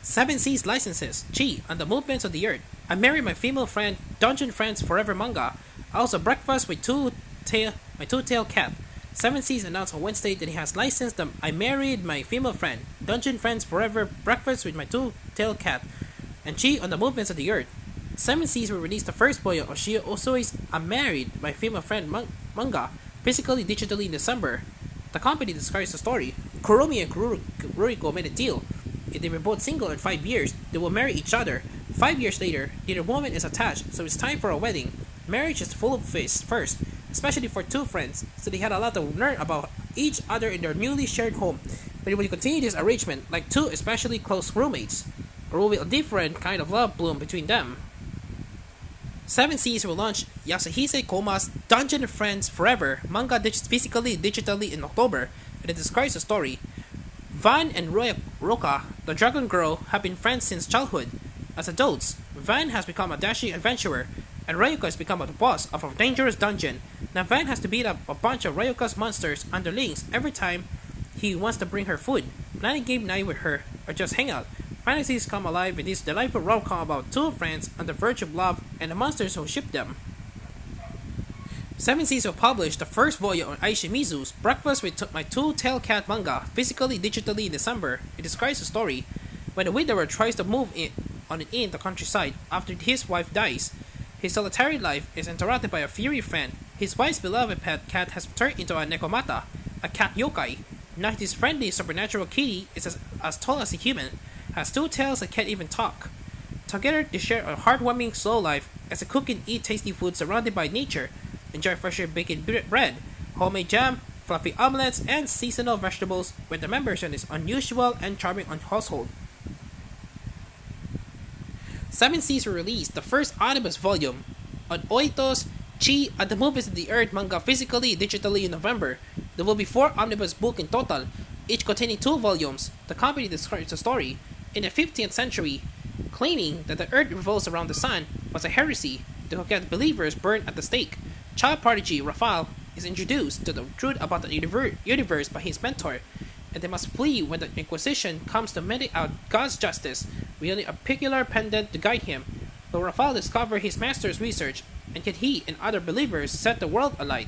Seven Seas licenses, Chi, on the movements of the earth. I marry my female friend, Dungeon Friends Forever Manga. Also breakfast with my two-tailed cat. Seven Seas announced on Wednesday that he has licensed the I married my female friend, Dungeon Friends Forever breakfast with my two-tailed cat, and Chi on the movements of the earth. Seven Seas will release the first volume of Shio Osoi's I married my female friend manga, physically digitally in December. The company describes the story. Kurumi and Kuriko made a deal. If they were both single in 5 years, they will marry each other. 5 years later, neither woman is attached, so it's time for a wedding. Marriage is full of face first, especially for two friends, so they had a lot to learn about each other in their newly shared home. But it will continue this arrangement like two especially close roommates, or will be a different kind of love bloom between them. Seven Seas will launch Yasuhise Koma's Dungeon Friends Forever manga physically digitally in October, and it describes the story. Van and Roka, the dragon girl, have been friends since childhood. As adults, Van has become a dashing adventurer, and Ryuka has become the boss of a dangerous dungeon. Now Van has to beat up a bunch of Ryuka's monsters underlings every time he wants to bring her food, plan a game night with her, or just hang out. Fantasies come alive in this delightful rom-com about two friends on the verge of love and the monsters who ship them. Seven Seas will publish the first volume on Aishimizu's Breakfast with My Two-Tailed Cat manga, physically digitally in December. It describes the story. When a widower tries to move on the countryside after his wife dies, his solitary life is interrupted by a furry friend. His wife's beloved pet cat has turned into a nekomata, a cat yokai. Now his friendly supernatural kitty is as tall as a human, has two tails and can't even talk. Together they share a heartwarming slow life as they cook and eat tasty food surrounded by nature, enjoy freshly baked bread, homemade jam, fluffy omelets, and seasonal vegetables with the members in this unusual and charming household. Seven Seas will release the first omnibus volume on Oito's Chi at the Movies of the Earth manga physically digitally in November. There will be 4 omnibus books in total, each containing 2 volumes. The company describes the story. In the 15th century, claiming that the earth revolves around the sun was a heresy that get believers burned at the stake. Child prodigy Raphael is introduced to the truth about the universe by his mentor, and they must flee when the Inquisition comes to mete out God's justice, wielding a peculiar pendant to guide him. Will Raphael discover his master's research, and can he and other believers set the world alight?